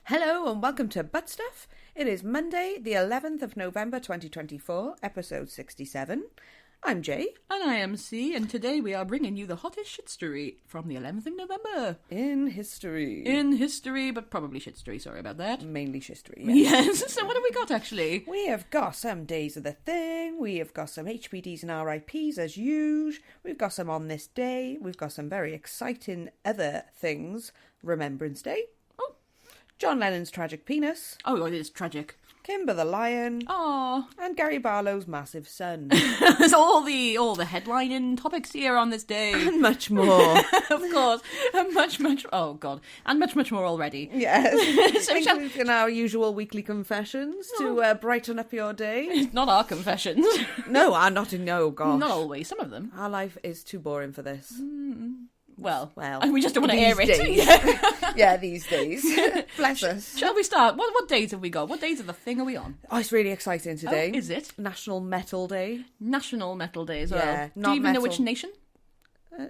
Hello and welcome to ButtStuff. It is Monday, the 11th of November 2024, episode 67. I'm Jay. And I am C, and today we are bringing you the hottest shitstory from the 11th of November. In history. In history, but probably shitstory, sorry about that. Mainly shitstory, Yes, so what have we got actually? We have got some Days of the Thing, we have got some HBDs and RIPs as usual, we've got some On This Day, we've got some very exciting other things, Remembrance Day. John Lennon's tragic penis. Oh, it is tragic. Kimber the lion. Oh, and Gary Barlow's massive son. There's all the headlining topics here on this day. And much more. Of course. And much, oh God. And much more already. Yes. So in our usual weekly confessions to brighten up your day. Not our confessions. No, oh gosh. Not always, some of them. Our life is too boring for this. Well, and we just don't want to air it. Yeah, these days. Bless us. Shall we start? What days have we got? What days of the thing are we on? Oh, it's really exciting today. Oh, is it? National Metal Day. National Metal Day as well. Yeah, do you even know which nation?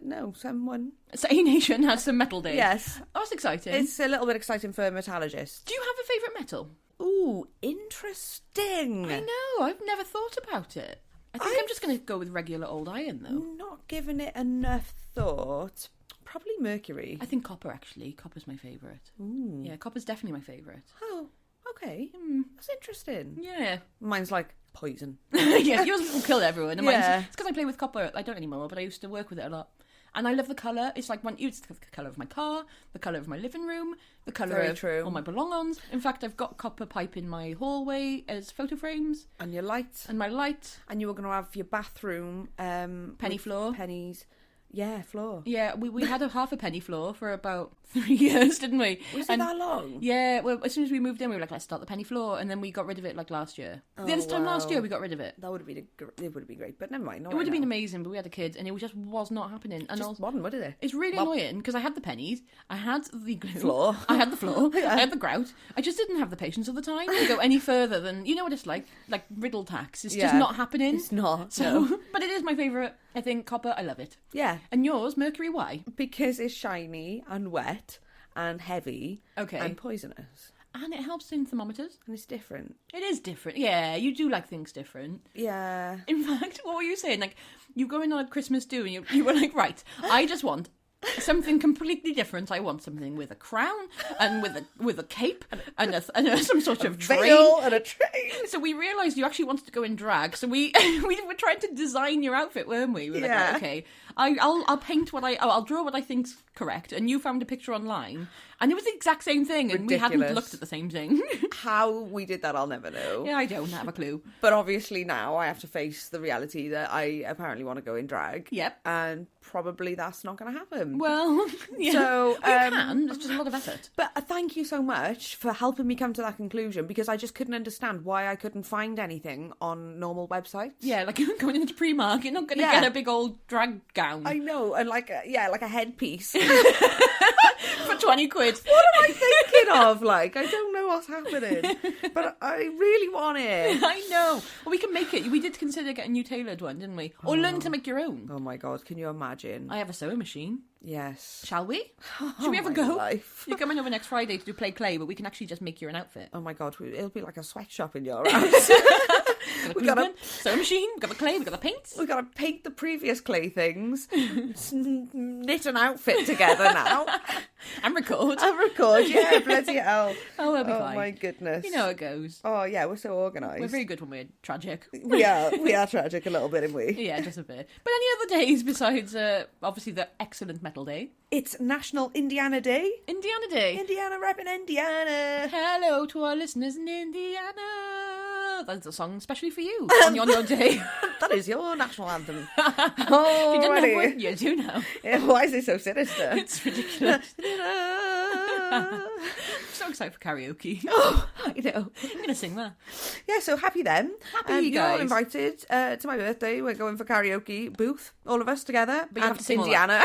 No, someone. So a nation has some metal days. Yes. Oh, that's exciting. It's a little bit exciting for metallurgists. Do you have a favourite metal? Ooh, interesting. I know, I've never thought about it. I think I'm just going to go with regular old iron, though. Not giving it enough thought. Probably mercury. I think copper, actually. Copper's my favourite. Ooh. Yeah, copper's definitely my favourite. Oh, okay. That's interesting. Yeah. Mine's like poison. Yeah, yours will kill everyone. And yeah. It's because I play with copper. I don't anymore, but I used to work with it a lot. And I love the colour. It's like it's the colour of my car, the colour of my living room, the colour of all my belongings. In fact, I've got copper pipe in my hallway as photo frames. And your light. And my light. And you were going to have your bathroom... penny floor. Pennies. Yeah, floor. Yeah, we had a half a penny floor for about 3 years, didn't we? Was it that long? Yeah, well, as soon as we moved in, we were like, let's start the penny floor, and then we got rid of it like last year. This time last year, we got rid of it. That would have been it would have been great, but never mind. It would have been amazing, but we had a kid, and it just was not happening. And just modern, wouldn't it? It's really annoying because I had the pennies, I had the glue, floor, I had the floor, I had the grout. I just didn't have the patience of the time to go any further than what it's like riddle tax. It's just not happening. It's not. So, no. But it is my favourite. I think copper. I love it. Yeah. And yours, mercury? Why? Because it's shiny and wet and heavy. Okay. And poisonous. And it helps in thermometers. And it's different. It is different. Yeah, you do like things different. Yeah. In fact, what were you saying? Like, you go in on a Christmas do and you were like, right, I just want something completely different. I want something with a crown and with a cape and some sort of train. Veil and a train. So we realised you actually wanted to go in drag. So we were trying to design your outfit, weren't we? We were like, right, okay, I'll paint I'll draw what I think's correct. And you found a picture online, and it was the exact same thing, and Ridiculous. we hadn't looked at the same thing. How we did that, I'll never know. Yeah, I don't have a clue. But obviously now I have to face the reality that I apparently want to go in drag. Yep. And probably that's not going to happen. Well, yeah. So you can. It's just a lot of effort. But thank you so much for helping me come to that conclusion, because I just couldn't understand why I couldn't find anything on normal websites. Yeah, like going into Primark, you're not going to get a big old drag gown. I know, and like a headpiece. For 20 quid. What am I thinking of? Like, I don't know what's happening. But I really want it. I know. Well, we can make it. We did consider getting you tailored one, didn't we? Or learn to make your own. Oh my God, can you imagine? I have a sewing machine. Yes. Shall we? Should we have a go? Life. You're coming over next Friday to do play clay, but we can actually just make you an outfit. Oh my God, it'll be like a sweatshop in your house. We got a sewing machine, we got the clay, we got the paint. We got to paint the previous clay things, knit an outfit together now. And record. Yeah, bloody hell. Oh, we'll be fine. Oh my goodness. You know how it goes. Oh yeah, we're so organised. We're very good when we're tragic. We are tragic a little bit, aren't we? Yeah, just a bit. But any other days besides, obviously, the excellent Metal Day? It's National Indiana Day. Indiana Day. Indiana rapping Indiana. Hello to our listeners in Indiana. That's a song especially for you on your day. That is your national anthem. Oh, if you didn't have one, you do now. Yeah, why is it so sinister? It's ridiculous. I'm so excited for karaoke. Oh, I know. I'm going to sing that. Yeah, so happy then. Happy you You're all guys. invited to my birthday. We're going for karaoke booth, all of us together. But you have to sing Indiana.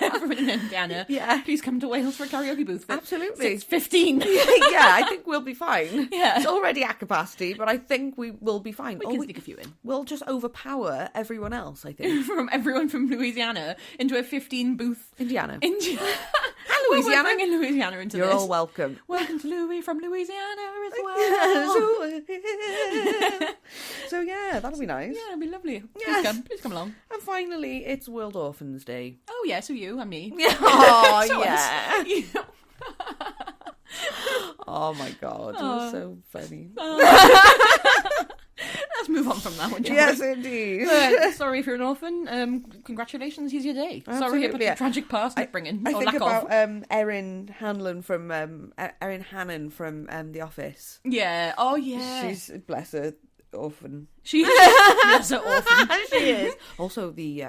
Everyone in Indiana. Yeah. Please come to Wales for a karaoke booth. Absolutely. 6:15. Yeah, I think we'll be fine. Yeah. It's already at capacity, but I think we will be fine. We can sneak a few in. We'll just overpower everyone else, I think. From everyone from Louisiana into a 15 booth. Indiana. Halloween Louisiana. We're bringing Louisiana into You're this. all welcome. Welcome to Louis from Louisiana as well. So yeah, that'll be nice. Yeah, it'll be lovely. Yes. Please come along. And finally, it's World Orphans Day. Oh yeah, so you and me. Oh So yeah. You. Oh my god, it was so funny. Let's move on from that one, shall Yes, we? indeed. Sorry if you're an orphan. Congratulations, here's your day. Absolutely. Sorry about the tragic past I bring in. I or think lack about of. Erin Hanlon from Erin Hannon from The Office. Yeah. Oh yeah. She's, bless her, orphan. She is an orphan. She is. Also the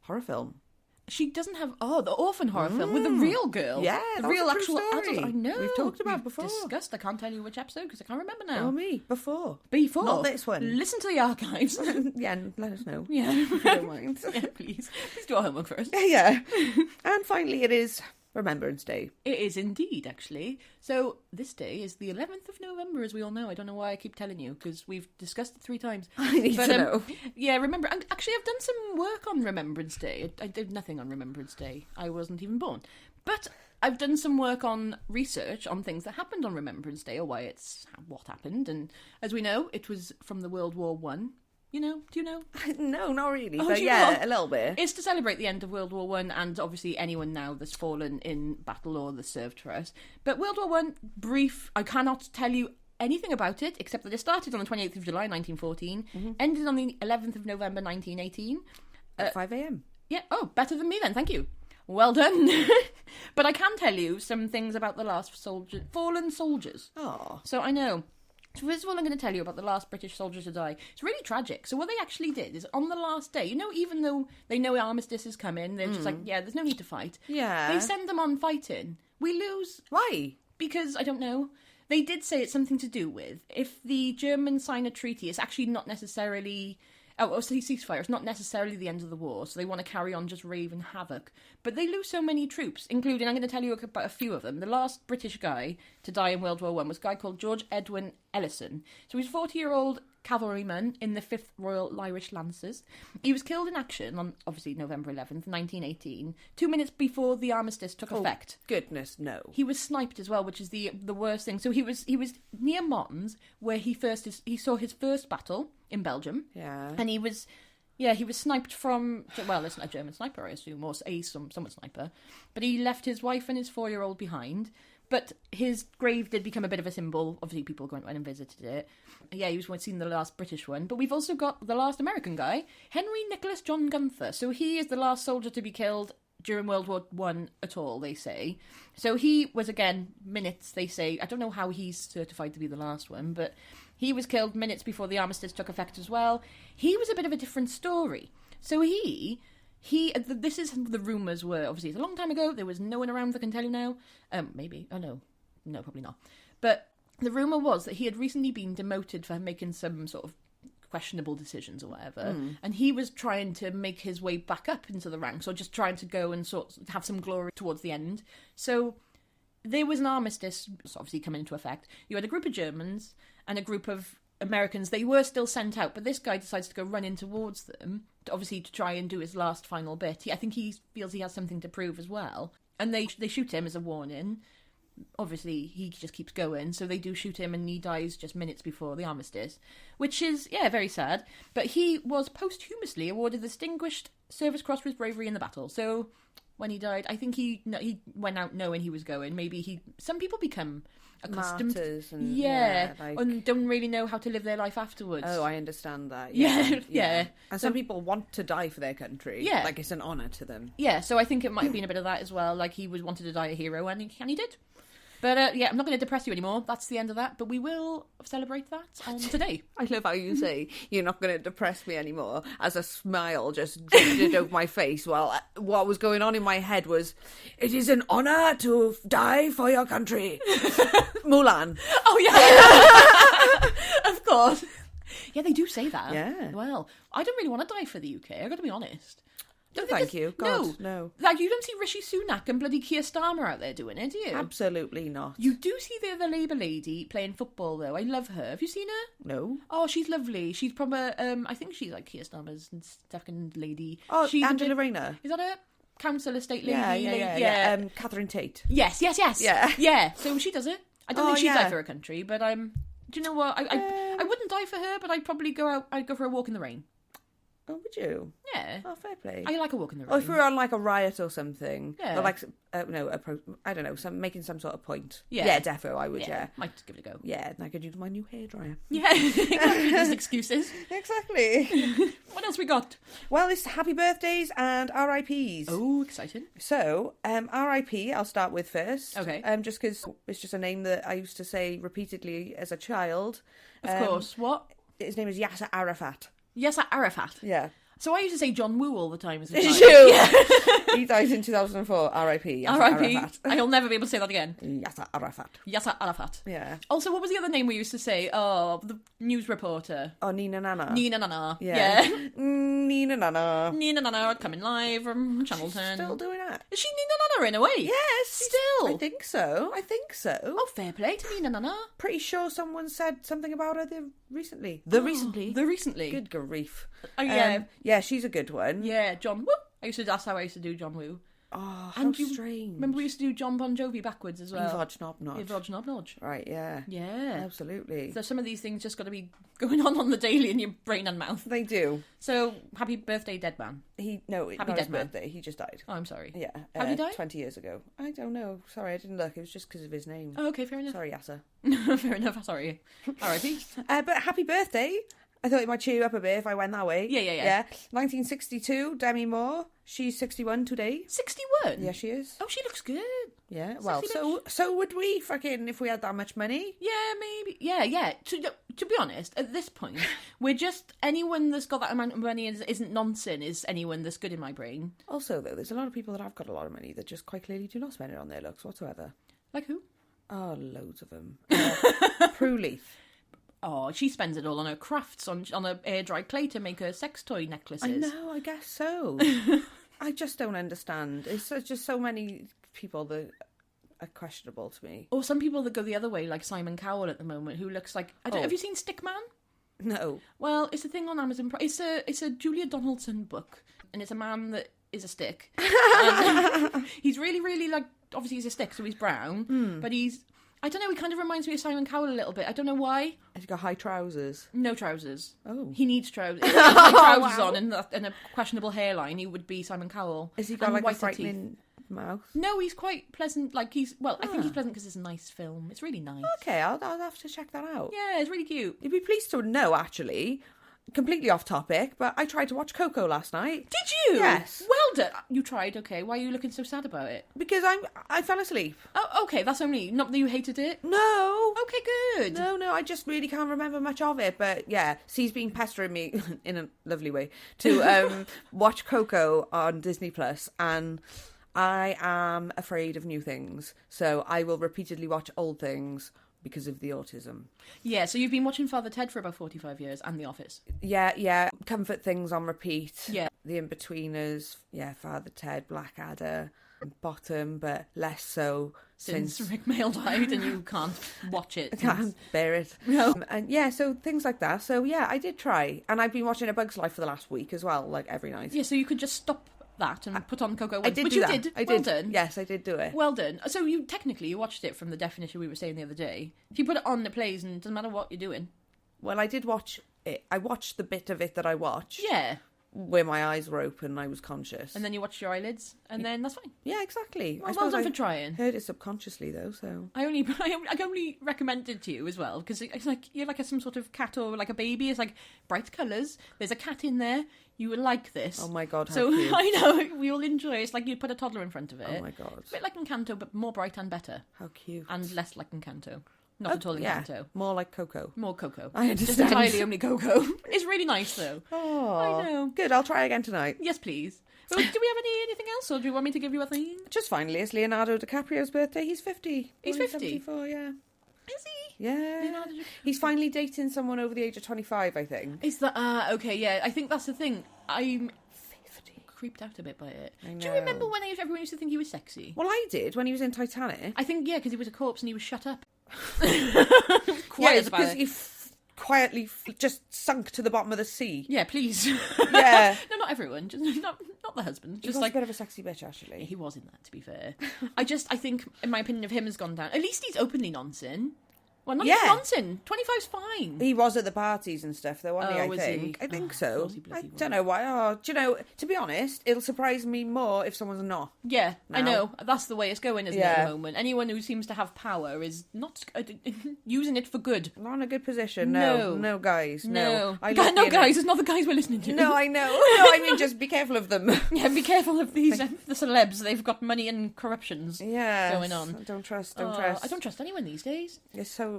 horror film. She doesn't have the orphan horror film with the real girl. Yeah, the that real was a true actual story. adult. I know. We've talked about before. Discussed. I can't tell you which episode because I can't remember now. Oh me, before. Before. Not this one. Listen to the archives. Yeah, and let us know. Yeah. If you don't mind. Yeah, please do our homework first. Yeah. And finally it is Remembrance Day. It is indeed, actually. So this day is the 11th of November, as we all know. I don't know why I keep telling you, because we've discussed it 3 times. I need to know. Yeah, remember. And actually, I've done some work on Remembrance Day. I did nothing on Remembrance Day. I wasn't even born. But I've done some work on research on things that happened on Remembrance Day, or what happened. And as we know, it was from the World War One. You know? Do you know? No, not really. Oh, but do you yeah, not? a little bit. It's to celebrate the end of World War One, and obviously anyone now that's fallen in battle or that's served for us. But World War One, brief. I cannot tell you anything about it except that it started on the 28th of July 1914, ended on the 11th of November 1918. At 5 a.m. Yeah. Oh, better than me then. Thank you. Well done. But I can tell you some things about the last fallen soldiers. Oh. So I know. So first of all, I'm going to tell you about the last British soldier to die. It's really tragic. So what they actually did is on the last day, even though they know armistice is coming, they're just like, yeah, there's no need to fight. Yeah. They send them on fighting. We lose. Why? Because, I don't know. They did say it's something to do with if the Germans sign a treaty, it's actually not necessarily... ceasefire. It's not necessarily the end of the war, so they want to carry on just raving havoc. But they lose so many troops, including, I'm going to tell you about a few of them. The last British guy to die in World War One was a guy called George Edwin Ellison. So he's a 40-year-old cavalryman in the 5th Royal Irish Lancers. He was killed in action on, obviously, November 11th, 1918, 2 minutes before the armistice took effect. Goodness, no. He was sniped as well, which is the worst thing. So he was near Mons, where he saw his first battle in Belgium. Yeah. And he was sniped from, well, it's not a German sniper, I assume, or someone sniper. But he left his wife and his 4-year-old behind. But his grave did become a bit of a symbol. Obviously, people went and visited it. Yeah, he was seen the last British one. But we've also got the last American guy, Henry Nicholas John Gunther. So he is the last soldier to be killed during World War One at all, they say. So he was, again, minutes, they say. I don't know how he's certified to be the last one, but he was killed minutes before the armistice took effect as well. He was a bit of a different story. So this is the rumours were, obviously it's a long time ago, there was no one around that can tell you now. Maybe, no, probably not. But the rumour was that he had recently been demoted for making some sort of questionable decisions or whatever, and he was trying to make his way back up into the ranks, or just trying to go and sort of have some glory towards the end. So there was an armistice obviously coming into effect. You had a group of Germans and a group of Americans. They were still sent out, but this guy decides to go run in towards them, to try and do his last final bit. I think he feels he has something to prove as well. And they shoot him as a warning. Obviously, he just keeps going, so they do shoot him and he dies just minutes before the armistice, which is, very sad. But he was posthumously awarded the Distinguished Service Cross for his bravery in the battle. So when he died, I think he went out knowing he was going. Maybe some people become accustomed, martyrs and and don't really know how to live their life afterwards. Oh, I understand that. Yeah. And some people want to die for their country. Yeah, like it's an honour to them. Yeah, so I think it might have been a bit of that as well. Like he wanted to die a hero, and he did. But I'm not going to depress you anymore. That's the end of that. But we will celebrate that on today. I love how you say, you're not going to depress me anymore, as a smile just drifted over my face, while what was going on in my head was, it is an honour to die for your country. Mulan. Oh, yeah. Of course. Yeah, they do say that. Yeah. Well, I don't really want to die for the UK. I've got to be honest. No, thank you. God, no. Like, you don't see Rishi Sunak and bloody Keir Starmer out there doing it, do you? Absolutely not. You do see the other Labour lady playing football, though. I love her. Have you seen her? No. Oh, she's lovely. She's from I think she's like Keir Starmer's second lady. Oh, she's Angela Rayner. Is that her? council estate lady. Yeah. Catherine Tate. Yes. Yeah. So she does it. I don't think she'd die for her country, but do you know what? I wouldn't die for her, but I'd probably I'd go for a walk in the rain. Oh, would you? Yeah. Oh, fair play. I like a walk in the rain. Or if we were on like a riot or something. Yeah. Or like, I don't know, making some sort of point. Yeah. Yeah, defo, I would, yeah. Might give it a go. Yeah, and I could use my new hairdryer. Yeah, exactly. There's excuses. Exactly. What else we got? Well, it's happy birthdays and RIPs. Oh, exciting. So, RIP, I'll start with first. Okay. Just because it's just a name that I used to say repeatedly as a child. Of course. What? His name is Yasser Arafat. Yasser Arafat. Yeah. So I used to say John Woo all the time as a child. Did you? Yeah. He died in 2004. R.I.P. R.I.P. I'll never be able to say that again. Yasser Arafat. Yasser Arafat. Yeah. Also, what was the other name we used to say? Oh, the news reporter. Oh, Nina Nana. Nina Nana. Yeah. Nina Nana. Nina Nana coming live from Channel 10. Still doing that. Is she Nina Nana in a way? Yes. Still? I think so. Oh, fair play to Nina Nana. Pretty sure someone said something about her recently. The recently. Good grief. Oh, yeah. Yeah, she's a good one. Yeah, John Woo. That's how I used to do John Woo. Oh, how strange. Remember we used to do John Bon Jovi backwards as well? Yvodge Knob Nodge. Yvodge Knob Nodge. Right, yeah. Yeah. Absolutely. So some of these things just got to be going on the daily in your brain and mouth. They do. So, happy birthday, dead man. Happy dead his man. birthday. He just died. Oh, I'm sorry. Yeah. How did he die? 20 years ago. I don't know. Sorry, I didn't look. It was just because of his name. Oh, okay, fair enough. Sorry, Yasser. Fair enough, sorry. R.I.P. But happy birthday. I thought it might cheer you up a bit if I went that way. Yeah. 1962, Demi Moore. She's 61 today. 61? Yeah, she is. Oh, she looks good. Yeah, well, so would we fucking if we had that much money. Yeah, maybe. Yeah. To be honest, at this point, we're just anyone that's got that amount of money and isn't nonsense is anyone that's good in my brain. Also, though, there's a lot of people that have got a lot of money that just quite clearly do not spend it on their looks whatsoever. Like who? Oh, loads of them. Prue Leith. Oh, she spends it all on her crafts, on her air-dried clay to make her sex toy necklaces. I know, I guess so. I just don't understand. It's just so many people that are questionable to me. Or some people that go the other way, like Simon Cowell at the moment, who looks like... Have you seen Stickman? No. Well, it's a thing on Amazon. It's a Julia Donaldson book, and it's a man that is a stick. He's really, really, like... Obviously, he's a stick, so he's brown, but he's... I don't know, he kind of reminds me of Simon Cowell a little bit. I don't know why. Has he got high trousers? No trousers. Oh. He needs trousers. If he had high trousers on and a questionable hairline, he would be Simon Cowell. Has he got like a frightening mouth? No, he's quite pleasant. Like I think he's pleasant because it's a nice film. It's really nice. Okay, I'll have to check that out. Yeah, it's really cute. You'd be pleased to know, actually... Completely off topic, but I tried to watch Coco last night. Did you? Yes. Well done. You tried, okay. Why are you looking so sad about it? Because I fell asleep. Oh, okay, that's only... Not that you hated it? No. Okay, good. No, I just really can't remember much of it, but yeah, C's been pestering me, in a lovely way, to watch Coco on Disney+, and I am afraid of new things, so I will repeatedly watch old things because of the autism. Yeah, so you've been watching Father Ted for about 45 years and The Office. Yeah. Comfort things on repeat. Yeah. The In-Betweeners, yeah, Father Ted, Blackadder, Bottom, but less so since Rick Mail died and you can't watch it. I can't bear it. No. And yeah, so things like that. So yeah, I did try. And I've been watching A Bug's Life for the last week as well, like every night. Yeah, so you could just stop that and put on Coco. I did which do you that. did. I well did. Done. Yes, I did do it. Well done. So you watched it from the definition we were saying the other day. If you put it on, it plays, and it doesn't matter what you're doing. Well, I did watch it. I watched the bit of it that I watched. Yeah. Where my eyes were open and I was conscious. And then you watched your eyelids, and then that's fine. Yeah, exactly. Well done for trying. Heard it subconsciously though, so I only recommend it to you as well because it's like you're like some sort of cat or like a baby. It's like bright colours. There's a cat in there. You would like this. Oh my god! How so cute. I know we all enjoy it. It's like you put a toddler in front of it. Oh my god! It's a bit like Encanto, but more bright and better. How cute! And less like Encanto. Not at all Encanto. Yeah, more like Coco. More Coco. I understand. Just entirely only Coco. It's really nice though. Oh, I know. Good. I'll try again tonight. Yes, please. So, do we have anything else, or do you want me to give you a thing? Just finally, it's Leonardo DiCaprio's birthday. He's 50. He's 50? 74, yeah. Is he? Yeah. He's finally dating someone over the age of 25, I think. Is that... okay, yeah. I think that's the thing. I'm 50. Creeped out a bit by it. I know. Do you remember when everyone used to think he was sexy? Well, I did, when he was in Titanic. I think, yeah, because he was a corpse and he was shut up. Quiet about it. Because he quietly just sunk to the bottom of the sea. Yeah, please. Yeah. No, not everyone. Just not not the husband. He Just was like a bit of a sexy bitch, actually. he was in that, to be fair. I think, in my opinion, of him has gone down. At least he's openly noncing. Well, not even nonsense. 25's fine. He was at the parties and stuff, though, wasn't he? Was he? I think so. I was. don't know why. Oh, do you know, to be honest, it'll surprise me more if someone's not. Yeah, now. I know. That's the way it's going, isn't it, at the moment? Anyone who seems to have power is not using it for good. Not in a good position, no. No, guys, no. No, guys, it's not the guys we're listening to. No, I know. No, I mean, just be careful of them. Yeah, be careful of these the celebs. They've got money and corruptions going on. Don't trust. I don't trust anyone these days.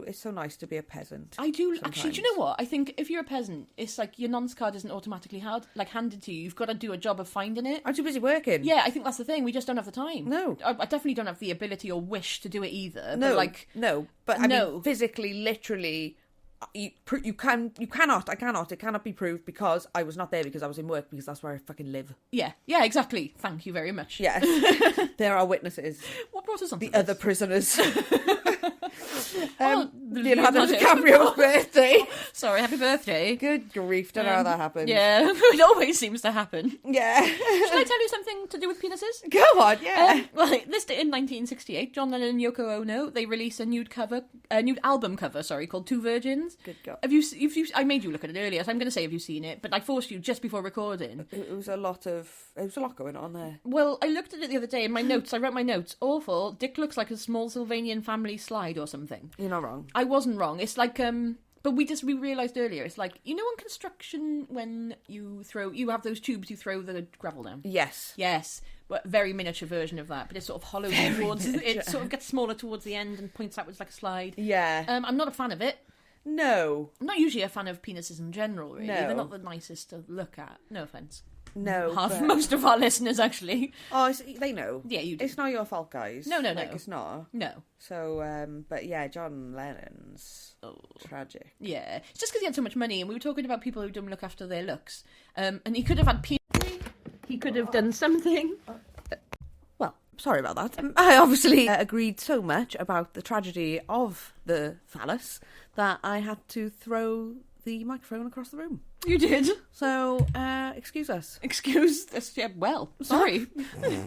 It's so nice to be a peasant. I do sometimes. Actually. Do you know what? I think if you're a peasant, it's like your nonce card isn't automatically handed to you. You've got to do a job of finding it. I'm too busy working. Yeah, I think that's the thing. We just don't have the time. No, I definitely don't have the ability or wish to do it either. No, but I mean, physically, literally. I cannot. It cannot be proved because I was not there because I was in work because that's where I fucking live. Yeah, exactly. Thank you very much. Yes, there are witnesses. What brought us on? The other prisoners. Leonardo DiCaprio's birthday. Sorry, happy birthday. Good grief, don't know how that happened. Yeah, it always seems to happen. Yeah. Should I tell you something to do with penises? Go on, yeah. This day in 1968, John Lennon and Yoko Ono, they released a nude album cover, called Two Virgins. Good God. I made you look at it earlier, so I'm going to say have you seen it, but I forced you just before recording. It was a lot going on there. Well, I looked at it the other day in my notes. I wrote my notes. Awful. Dick looks like a small Sylvanian family slide or something. You're not wrong. I wasn't wrong. It's like, but we realised earlier, it's like, you know in construction when you have those tubes you throw the gravel down? Yes. But very miniature version of that, but it's sort of hollow towards, it sort of gets smaller towards the end and points outwards like a slide. Yeah. I'm not a fan of it. No. I'm not usually a fan of penises in general, really. No. They're not the nicest to look at. No offence. No. Most of our listeners, actually. Oh, they know. Yeah, you do. It's not your fault, guys. No. It's not. No. So, but yeah, John Lennon's tragic. Yeah. It's just because he had so much money, and we were talking about people who don't look after their looks. And he could have had he could have done something. Well, sorry about that. I obviously agreed so much about the tragedy of the phallus that I had to throw the microphone across the room. You did. So, excuse us. Excuse us. Yeah, well, sorry.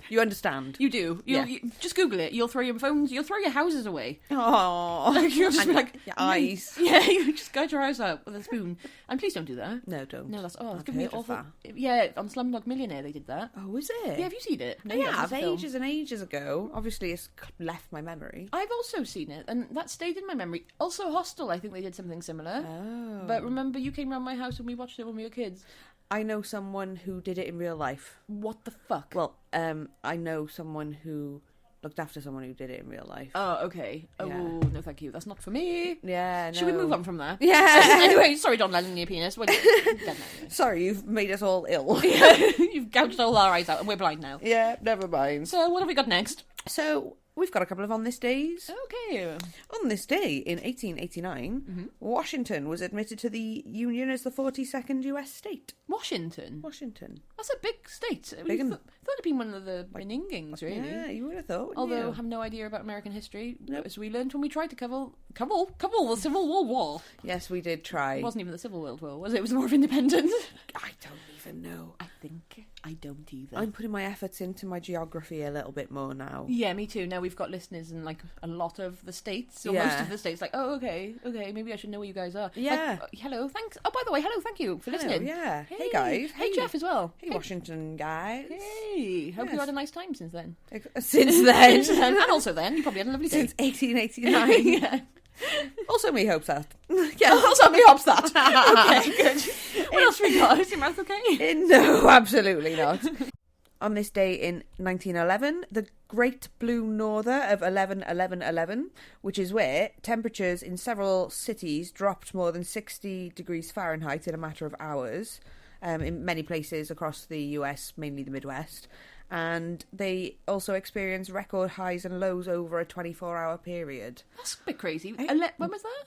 You understand. You do. You just Google it. You'll throw your phones, you'll throw your houses away. Oh, like, you'll just be like... Your eyes. Yeah, you just guide your eyes out with a spoon. And please don't do that. No, don't. No, that's giving me awful... Yeah, on Slumdog Millionaire they did that. Oh, is it? Yeah, have you seen it? No, yeah, ages and ages ago. Obviously, it's left my memory. I've also seen it, and that stayed in my memory. Also, Hostel, I think they did something similar. Oh. But remember, you came round my house and we watched it when we were kids. I know someone who did it in real life. What the fuck? Well, I know someone who looked after someone who did it in real life. Oh, okay. Oh, yeah. No, thank you. That's not for me. Yeah, no. Should we move on from that? Yeah. Anyway, sorry, John Lennon, your penis. Sorry, you've made us all ill. You've gouged all our eyes out and we're blind now. Yeah, never mind. So, what have we got next? So, we've got a couple of on this days. Okay. On this day, in 1889, Washington was admitted to the Union as the 42nd US state. Washington? That's a big state. Big I thought it'd been one of the beningings, really. Yeah, you would have thought. Although I have no idea about American history, as we learned when we tried to cover the Civil War. Yes, we did try. It wasn't even the Civil World War, was it? It was more of independence. I don't even know. I don't either. I'm putting my efforts into my geography a little bit more now. Yeah, me too. Now we've got listeners in like a lot of the states, or most of the states. Like, oh, okay, maybe I should know where you guys are. Yeah. Like, hello, thanks. Oh, by the way, thank you for listening. Yeah. Hey guys. Hey Jeff as well. Hey Washington guys. Hey. Hope you had a nice time since then. Since then. And also then, you probably had a lovely day. Since 1889. Yeah. Also me hopes that. Yeah. Also me hopes that. Okay, good. What else we got? Is your mouth okay? No, absolutely not. On this day in 1911, the Great Blue Norther of 11-11-11, which is where temperatures in several cities dropped more than 60 degrees Fahrenheit in a matter of hours, in many places across the US, mainly the Midwest. And they also experienced record highs and lows over a 24-hour period. That's a bit crazy. When was that?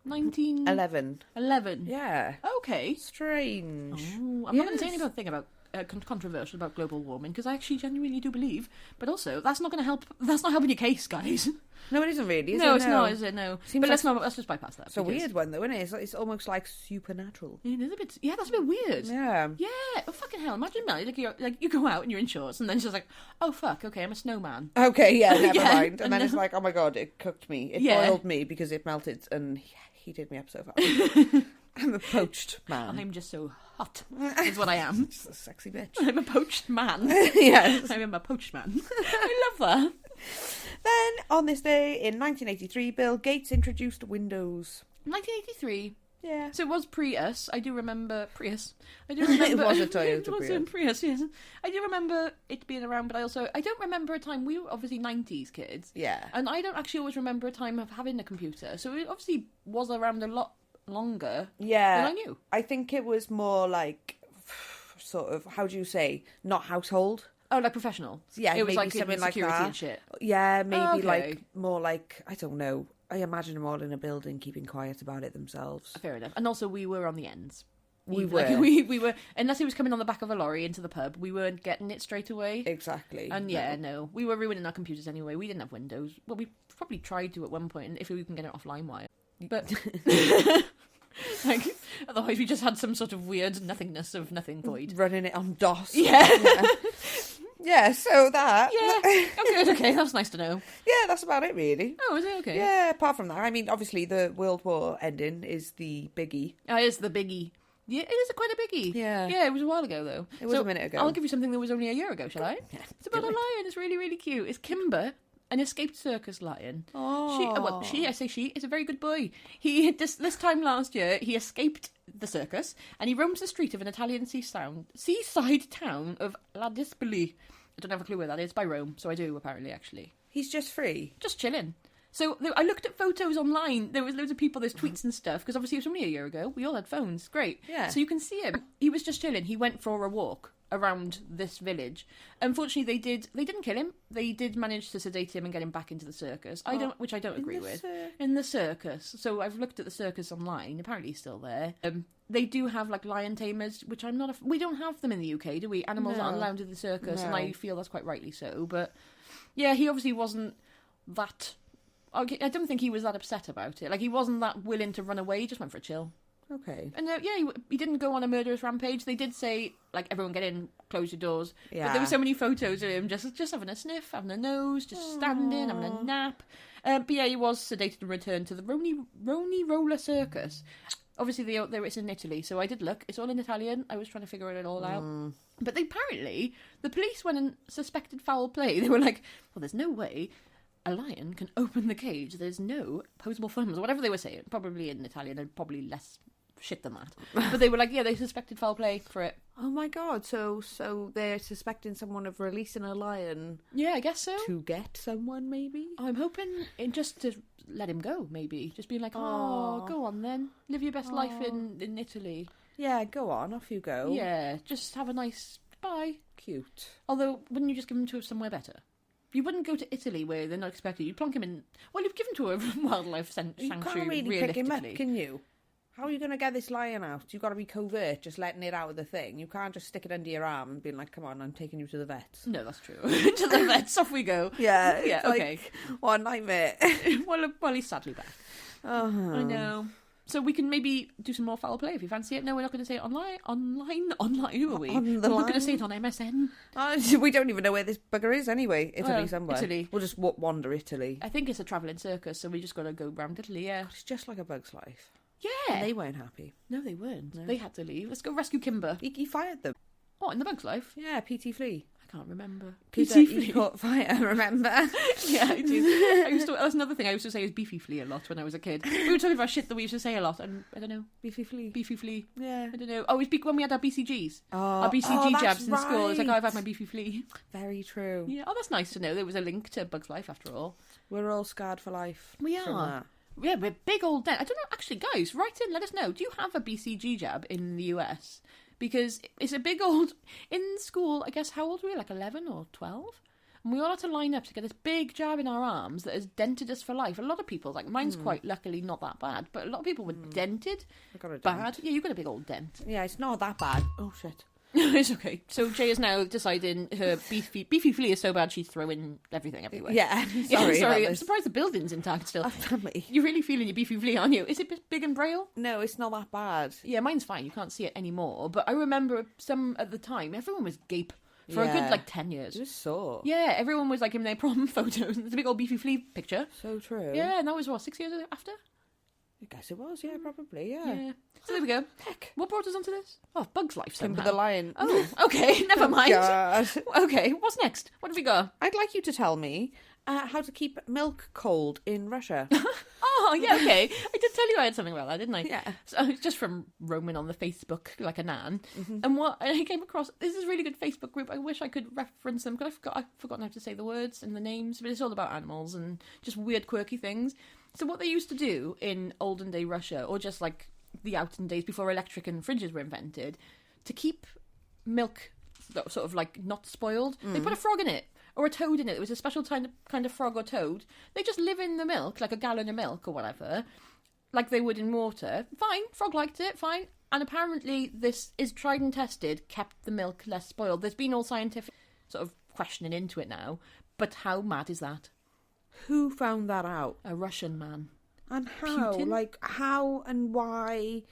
1911. 11. Yeah. Okay. Strange. Oh, I'm not going to say anything about controversial about global warming, because I actually genuinely do believe, but also that's not going to help. That's not helping your case, guys. No, it isn't really. No, it's not, is it? No. But let's just bypass that. It's a weird one, though, isn't it? It's almost like supernatural. It is a bit. Yeah, that's a bit weird. Yeah. Yeah. Oh, fucking hell! Imagine that. You go out and you're in shorts, and then it's just like, oh fuck, okay, I'm a snowman. Okay, yeah, never mind. And then it's like, oh my god, it cooked me. It boiled me because it melted and heated me up so fast. I'm a poached man. I'm just so hot. Is what I am. Just a sexy bitch. I'm a poached man. Yes. I'm a poached man. I love that. Then, on this day in 1983, Bill Gates introduced Windows. 1983. Yeah. So it was Prius. I do remember Prius. I do remember it was a Toyota it was Prius. A Prius, yes. I do remember it being around, but I don't remember a time. We were obviously 90s kids. Yeah. And I don't actually always remember a time of having a computer. So it obviously was around a lot longer than I knew. I think it was more like, sort of, how do you say, not household. Oh, like professional. Yeah, it was maybe like something like security that. And shit. Yeah, maybe okay. like more like, I don't know. I imagine them all in a building keeping quiet about it themselves. Fair enough. And also we were on the ends. We were, unless he was coming on the back of a lorry into the pub, we weren't getting it straight away. Exactly. And no, we were ruining our computers anyway. We didn't have Windows. Well, we probably tried to at one point, if we can get it off LimeWire. But like, otherwise we just had some sort of weird nothingness of nothing void. Running it on DOS. Yeah. Yeah, so that. Yeah. Okay, that's nice to know. Yeah, that's about it, really. Oh, is it? Okay. Yeah, apart from that, I mean, obviously the World War ending is the biggie. Oh, it is the biggie. Yeah, it is quite a biggie. Yeah. Yeah, it was a while ago, though. It was a minute ago. I'll give you something that was only a year ago, shall I? Yeah. It's about a lion. It's really, really cute. It's Kimber, an escaped circus lion. Oh. I say she, is a very good boy. He, this time last year, he escaped the circus, and he roams the street of an Italian seaside town of Ladispoli. I don't have a clue where that is, by Rome, so I do, apparently, actually. He's just free. Just chilling. So I looked at photos online. There was loads of people, there's tweets and stuff, because obviously it was only a year ago. We all had phones. Great. Yeah. So you can see him. He was just chilling. He went for a walk around this village. Unfortunately, they didn't kill him. They did manage to sedate him and get him back into the circus. Which I don't agree with. In the circus. So I've looked at the circus online. Apparently he's still there. They do have like lion tamers, which I'm not. We don't have them in the UK, do we? Animals aren't allowed in the circus, and I feel that's quite rightly so. But yeah, he obviously wasn't that. I don't think he was that upset about it. Like, he wasn't that willing to run away. He just went for a chill. Okay. And he didn't go on a murderous rampage. They did say, like, everyone get in, close your doors. Yeah. But there were so many photos of him just having a sniff, having a nose, just standing, having a nap. But yeah, he was sedated and returned to the Roni Roller Circus. Obviously, it's in Italy, so I did look. It's all in Italian. I was trying to figure it all out. But apparently, the police went and suspected foul play. They were like, well, there's no way a lion can open the cage. There's no opposable thumbs, or whatever they were saying. Probably in Italian, and probably less shit than that. But they were like, yeah, they suspected foul play for it. Oh my god, so they're suspecting someone of releasing a lion. Yeah, I guess so. To get someone, maybe? I'm hoping just to let him go, maybe. Just being like, oh, go on then. Live your best life in Italy. Yeah, go on, off you go. Yeah, just have a nice bye. Cute. Although, wouldn't you just give him to somewhere better? You wouldn't go to Italy where they're not expected. You'd plonk him in. Well, you've given to a wildlife sanctuary. You can't really pick him up, can you? How are you going to get this lion out? You've got to be covert, just letting it out of the thing. You can't just stick it under your arm and being like, come on, I'm taking you to the vets. No, that's true. To the vets, off we go. Yeah, okay. What a nightmare. well, he's sadly back. I know. So we can maybe do some more foul play if you fancy it. No, we're not going to say it online, who are we? On the We're line? going to say it on MSN. We don't even know where this bugger is anyway. Italy Well, somewhere. Italy. We'll just wander Italy. I think it's a travelling circus, so we just got to go round Italy, yeah. It's just like A Bug's Life. Yeah. And they weren't happy. No, they weren't. No. They had to leave. Let's go rescue Kimber. He fired them. What, in The Bug's Life? Yeah, P.T. Flea. I can't remember. Peter, he caught fire, remember? Yeah, I do. That's another thing I used to say is beefy flea a lot when I was a kid. We were talking about shit that we used to say a lot, and I don't know. Beefy Flea. Beefy flea. Yeah. I don't know. Oh, when we had our BCGs. Our that's BCG jabs in school. It's like, right. I've had my beefy flea. Very true. Yeah. Oh, that's nice to know. There was a link to Bug's Life after all. We're all scarred for life. We from are. that. Yeah, we're big old dent. I don't know. Actually, guys, write in. Let us know. Do you have a BCG jab in the US? Because it's a big old... In school, I guess, how old were we? Like 11 or 12? And we all had to line up to get this big jab in our arms that has dented us for life. A lot of people, like mine's quite luckily not that bad, but a lot of people were dented. I got a dent. Bad. Yeah, you got a big old dent. Yeah, it's not that bad. Oh, shit. It's okay. So Jay is now deciding her beefy flea is so bad she's throwing everything everywhere. Yeah. Sorry. I'm surprised the building's intact still. You're really feeling your beefy flea, aren't you? Is it big and braille? No, it's not that bad. Yeah, mine's fine. You can't see it anymore. But I remember some at the time, everyone was gape for a good 10 years. It was sore. Yeah, everyone was in their prom photos. There's a big old beefy flea picture. So true. Yeah, and that was 6 years after? I guess it was, yeah, probably, yeah. So there we go. Heck. What brought us onto this? Oh, Bug's Life somehow. Timber the Lion. Oh, okay, never mind. God. Okay, what's next? What have we got? I'd like you to tell me how to keep milk cold in Russia. Oh, yeah, okay. I did tell you I had something about that, didn't I? Yeah. So it's just from roaming on the Facebook like a nan. And what I came across, this is a really good Facebook group. I wish I could reference them, because I've forgotten how to say the words and the names, but it's all about animals and just weird, quirky things. So what they used to do in olden day Russia, or just like the olden days before electric and fridges were invented, to keep milk sort of like not spoiled, they put a frog in it. Or a toad in it. It was a special kind of frog or toad. They just live in the milk, like a gallon of milk or whatever, like they would in water. Fine, frog liked it, fine. And apparently this is tried and tested, kept the milk less spoiled. There's been all scientific sort of questioning into it now. But how mad is that? Who found that out? A Russian man. And how? Putin? Like, how and why?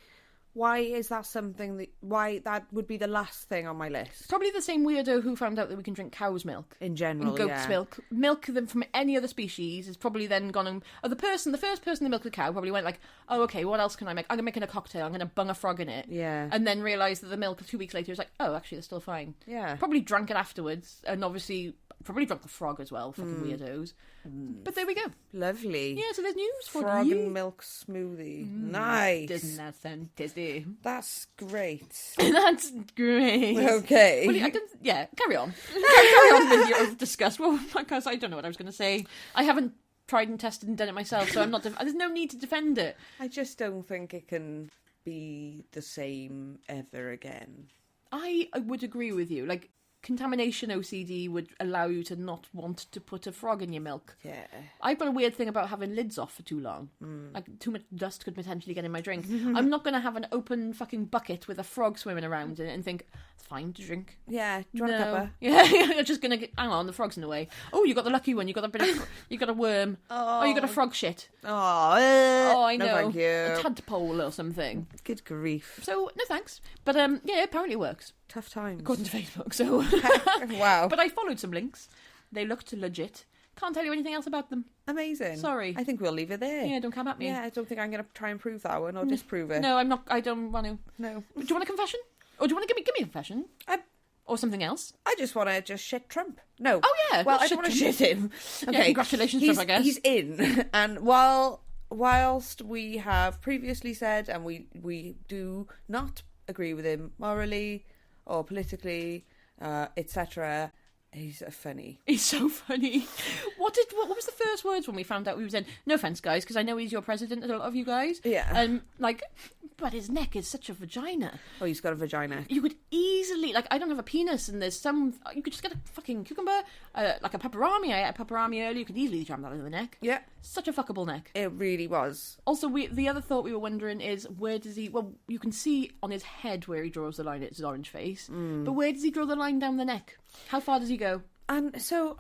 Why is that something why that would be the last thing on my list? Probably the same weirdo who found out that we can drink cow's milk. In general, and goat's milk. Milk from any other species is probably then gone and... the first person that milked the cow probably went like, oh, okay, what else can I make? I'm making a cocktail, I'm going to bung a frog in it. Yeah. And then realised that the milk 2 weeks later was like, oh, actually, they're still fine. Yeah. Probably drank it afterwards, and obviously... Probably drunk the frog as well, fucking weirdos. But there we go. Lovely. Yeah, so there's news for frog you. and milk smoothie. Nice. Doesn't that sound tasty? That's great. That's great. Okay. Well, carry on. Carry on with your disgust. Well, because I don't know what I was going to say. I haven't tried and tested and done it myself, so I'm not. There's no need to defend it. I just don't think it can be the same ever again. I would agree with you. Like, contamination OCD would allow you to not want to put a frog in your milk. Yeah. I've got a weird thing about having lids off for too long. Like, too much dust could potentially get in my drink. I'm not going to have an open fucking bucket with a frog swimming around in it and think, it's fine to drink. Yeah, do you want a cuppa? Yeah, you're just going to hang on, the frog's in the way. Oh, you got the lucky one. You got a bit of, you got a worm. Oh, you got a frog shit. Oh, I know. No, thank you. A tadpole or something. Good grief. So, no thanks. But, yeah, apparently it works. Tough times. According to Facebook, so... Wow. But I followed some links. They looked legit. Can't tell you anything else about them. Amazing. Sorry. I think we'll leave it there. Yeah, don't come at me. Yeah, I don't think I'm going to try and prove that one or disprove it. No, I'm not. I don't want to. No. Do you want a confession? Or do you want to give me a confession? Or something else? I just want to shit Trump. No. Oh, yeah. Well, I don't want to shit him. Okay. Yeah, congratulations, Trump, I guess. He's in. And whilst we have previously said, and we do not agree with him morally or politically, etc., he's funny. He's so funny. What was the first words when we found out he was in? No offence, guys, because I know he's your president, a lot of you guys. Yeah. But his neck is such a vagina. Oh, he's got a vagina. You could easily, I don't have a penis, and there's some, you could just get a fucking cucumber, like a pepperami. I ate a pepperami earlier. You could easily jam that into the neck. Yeah. Such a fuckable neck. It really was. Also, the other thought we were wondering is, where does he... Well, you can see on his head where he draws the line. It's his orange face. But where does he draw the line down the neck? How far does he go? And so,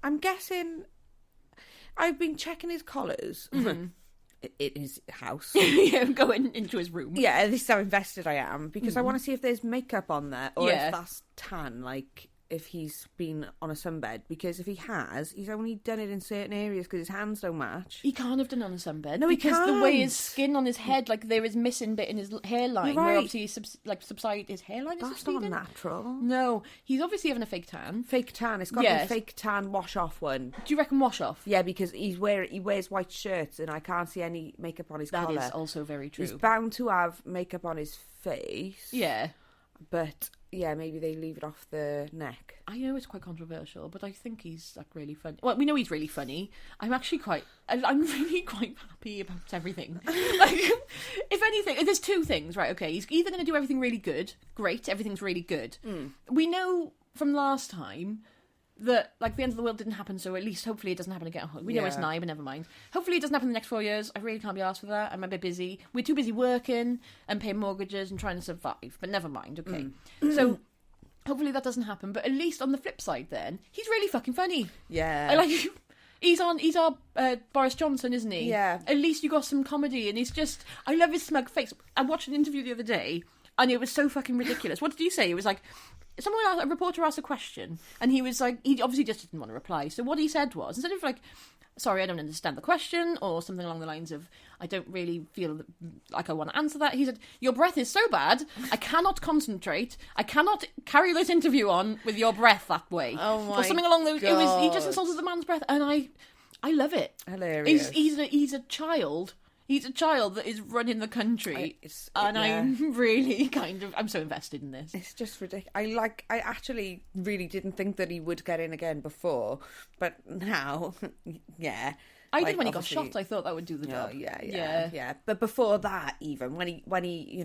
I'm guessing... I've been checking his collars. In his house. Yeah, going into his room. Yeah, this is how invested I am. Because I want to see if there's makeup on there. Or if that's tan, like... if he's been on a sunbed, because if he has, he's only done it in certain areas because his hands don't match. He can't have done it on a sunbed. No, he because can't. The way his skin on his head, like there is missing bit in his hairline, You're right. where obviously subside his hairline. That's not natural. No, he's obviously having a fake tan. Fake tan. It's got to be fake tan wash off one. Do you reckon wash off? Yeah, because he wears white shirts and I can't see any makeup on his collar. That is also very true. He's bound to have makeup on his face. Yeah. But yeah, maybe they leave it off the neck. I know it's quite controversial, but I think he's like really funny. Well, we know he's really funny. I'm really quite happy about everything. Like, if anything, there's two things, right? Okay, he's either going to do everything really good, great, everything's really good. We know from last time that like the end of the world didn't happen, so at least hopefully it doesn't happen again. We know it's nigh, but never mind. Hopefully it doesn't happen in the next 4 years. I really can't be asked for that. I'm a bit busy. We're too busy working and paying mortgages and trying to survive, but never mind. Okay, so hopefully that doesn't happen. But at least on the flip side, then he's really fucking funny. Yeah, I like. He's our Boris Johnson, isn't he? Yeah. At least you got some comedy, and he's just. I love his smug face. I watched an interview the other day, and it was so fucking ridiculous. What did he say? It was like. A reporter asked a question, and he was like, he obviously just didn't want to reply. So what he said was, instead of like, sorry, I don't understand the question, or something along the lines of, I don't really feel like I want to answer that, he said, your breath is so bad, I cannot concentrate, I cannot carry this interview on with your breath that way. Oh my Or something along those, God. he just insulted the man's breath, and I love it. Hilarious. He's a child. He's a child that is running the country, I'm really I'm so invested in this. It's just ridiculous. I actually really didn't think that he would get in again before, but now, yeah. I did when he got shot. I thought that would do the job. Yeah. But before that, even when he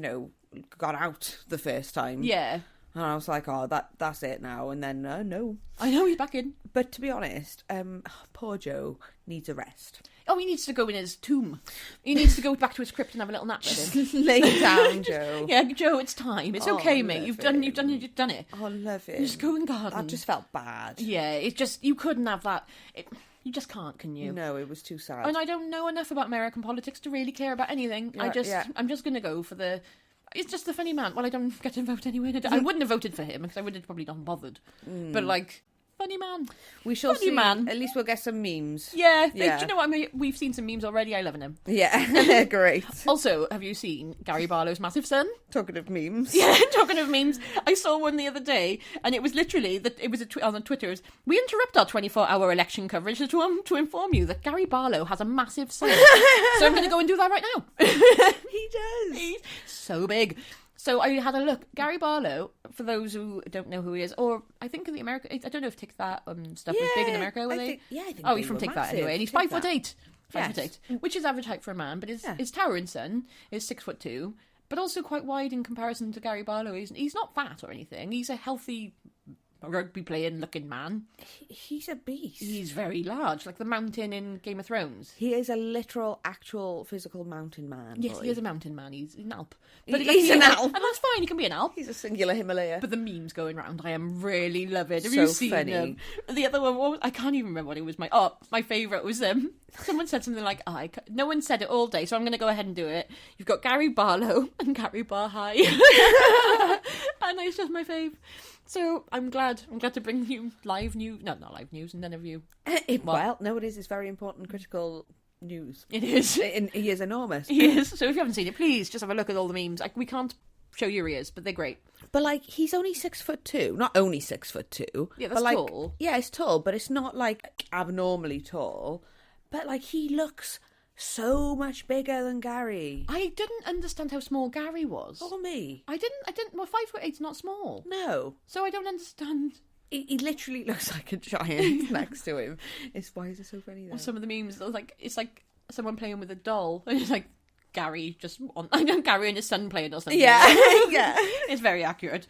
got out the first time, yeah. And I was like, oh, that's it now. And then, no. I know, he's back in. But to be honest, poor Joe needs a rest. Oh, he needs to go in his tomb. He needs to go back to his crypt and have a little nap with him. Just lay down, Joe. Yeah, Joe, it's time. It's okay, mate. You've done it. Oh, love it. Just go and garden. That just felt bad. Yeah, it's just, you couldn't have that. You just can't, can you? No, it was too sad. And I don't know enough about American politics to really care about anything. Yeah, I'm just going to go for the... It's just the funny man. Well, I don't get to vote anyway. I wouldn't have voted for him because I would have probably not bothered. But like, funny man. We shall funny see. Man. At least we'll get some memes. Yeah. Do you know what I mean? We've seen some memes already. I love them. Yeah, they're great. Also, have you seen Gary Barlow's massive son? Talking of memes. Yeah, talking of memes. I saw one the other day, and it was literally that it was on Twitter. We interrupt our 24-hour election coverage to inform you that Gary Barlow has a massive son. So I'm going to go and do that right now. He does. He's so big. So I had a look. Gary Barlow, for those who don't know who he is, or I think in the America, I don't know if Take That stuff was big in America, were they? I think he's from Take That anyway, and he's 5'8", 5'8", which is average height for a man, but his towering son is 6'2", but also quite wide in comparison to Gary Barlow. He's not fat or anything. He's a healthy, rugby playing looking man. He's a beast. He's very large, like the mountain in Game of Thrones. He is a literal, actual, physical mountain man. Yes, boy. He is a mountain man. He's an Alp. But he's an Alp. And that's fine, he can be an Alp. He's a singular Himalaya. But the memes going around, I am really loving. Have So you seen funny. them? The other one, I can't even remember what it was. My favourite was someone said something like, no one said it all day, so I'm going to go ahead and do it. You've got Gary Barlow and Gary Barhigh. And it's just my fave. So I'm glad to bring you live news. No, not live news, none of you. Well, no, it is. It's very important, critical news. It is. He is enormous. He is. So if you haven't seen it, please just have a look at all the memes. Like, we can't show your ears, but they're great. But like, he's only 6'2". Not only 6'2". Yeah, that's but, tall. Yeah, it's tall, but it's not like abnormally tall. But like, he looks so much bigger than Gary. I didn't understand how small Gary was. Or me. I didn't. Well, 5'8" is not small. No. So I don't understand. He literally looks like a giant next to him. Why is it so funny though? Or some of the memes, it's like someone playing with a doll, and it's like Gary Gary and his son playing or something. Yeah, yeah. It's very accurate.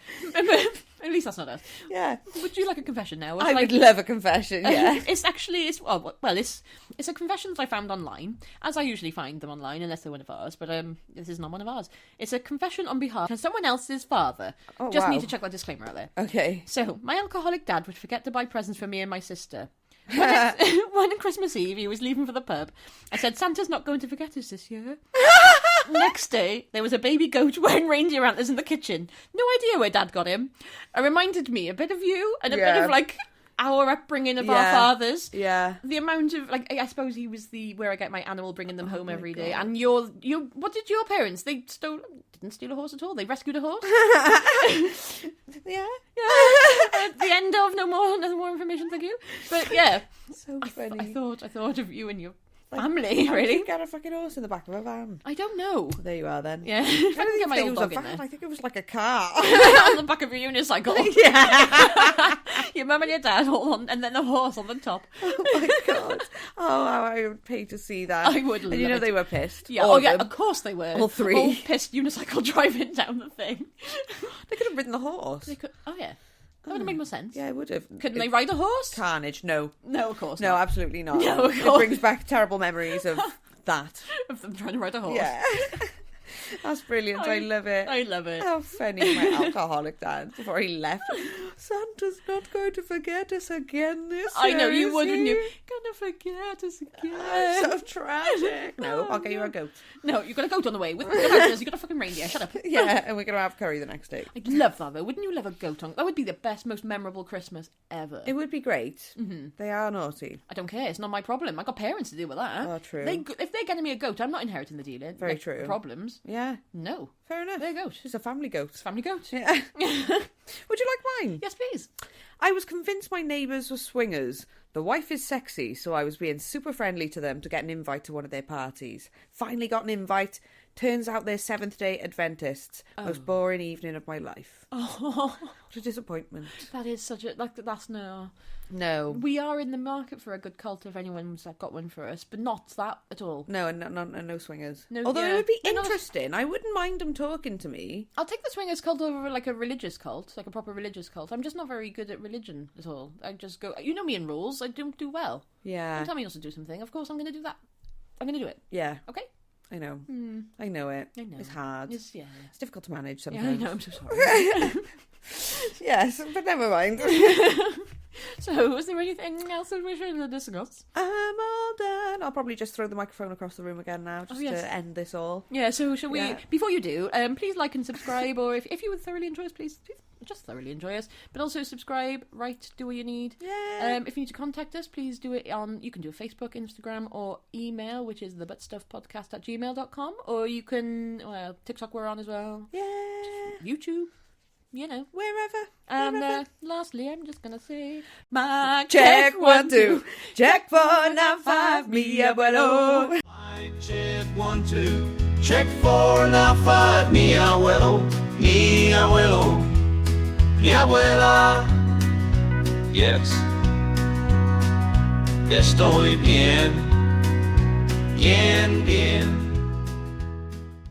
At least that's not us. Yeah. Would you like a confession now? I would love a confession. Yeah. It's a confession that I found online, as I usually find them online, unless they're one of ours. But this is not one of ours. It's a confession on behalf of someone else's father. Oh, Just wow. need to check that disclaimer out there. Okay. So, my alcoholic dad would forget to buy presents for me and my sister. One Christmas Eve, he was leaving for the pub. I said, Santa's not going to forget us this year. Next day, there was a baby goat wearing reindeer antlers in the kitchen. No idea where Dad got him. It reminded me a bit of you and a bit of, like, our upbringing of our fathers. Yeah. The amount of, like, I suppose he was where I get my animal, bringing them home every day. And what did your parents? They didn't steal a horse at all. They rescued a horse. Yeah. At the end of no more information, thank you. But yeah, So funny. I thought of you and your family. Really, you got a fucking horse in the back of a van. I don't know. There you are then. Yeah, I I can get my think old it was dog a in van. there. I think it was like a car. On the back of your unicycle. Yeah. Your mum and your dad all on, and then the horse on the top. Oh my god. Oh, how I would pay to see that. I would love And you know it. they were pissed. Yeah, All of them. of course they were. All three. All pissed unicycle driving down the thing. They could have ridden the horse. They could, oh yeah, that would have made more sense. Yeah, it would have. Couldn't they ride a horse? Carnage, no. No, of course No, not. absolutely not. No, of It course. brings back terrible memories of that. Of them trying to ride a horse. Yeah. That's brilliant. I love it. I love it. How funny my alcoholic dad before he left. Santa's not going to forget us again this year. I know you would, wouldn't you? Gonna forget us again. So tragic. No, I'll get you a goat. No, you've got a goat on the way. With the you got a fucking reindeer. Shut up. Yeah, and we're going to have curry the next day. I'd love that though. Wouldn't you love a goat on? That would be the best, most memorable Christmas ever. It would be great. Mm-hmm. They are naughty. I don't care. It's not my problem. I got parents to deal with that. Oh, true. If they're getting me a goat, I'm not inheriting the deal. Very true. Problems. Yeah. No. Fair enough. They're a goat. It's a family goat. It's a family goat. Yeah. Would you like mine? Yes, please. I was convinced my neighbours were swingers. The wife is sexy, so I was being super friendly to them to get an invite to one of their parties. Finally got an invite. Turns out they're Seventh-day Adventists. Most boring evening of my life. Oh, what a disappointment. That is such a that's no. We are in the market for a good cult if anyone's got one for us, but not that at all. No, and no swingers. No, although it would be interesting. I wouldn't mind them talking to me. I'll take the swingers cult over like a religious cult, like a proper religious cult. I'm just not very good at religion at all. I just go, you know me in rules. I don't do well. Yeah. Don't tell me not to do something. Of course I'm going to do that. I'm going to do it. Yeah. Okay. I know. I know it. I know. It's hard. It's difficult to manage sometimes. Yeah, I know. I'm so sorry. Yes, but never mind. So, is there anything else that we should discuss? I'm all done. I'll probably just throw the microphone across the room again now, just to end this all. Yeah, so shall we, before you do, please like and subscribe, or if you would thoroughly enjoy us, please just thoroughly enjoy us, but also subscribe, write, do what you need. Yeah. If you need to contact us, please do it you can do a Facebook, Instagram, or email, which is the ButtStuffPodcast@gmail.com, or you can, TikTok we're on as well. Yeah. YouTube. You know, wherever. And lastly, I'm just gonna say, my check 1, 2, check 4, now 5, mi abuelo. My check 1, 2, check 4, now 5, mi abuelo, mi abuelo, mi abuela. Yes, estoy bien, bien, bien.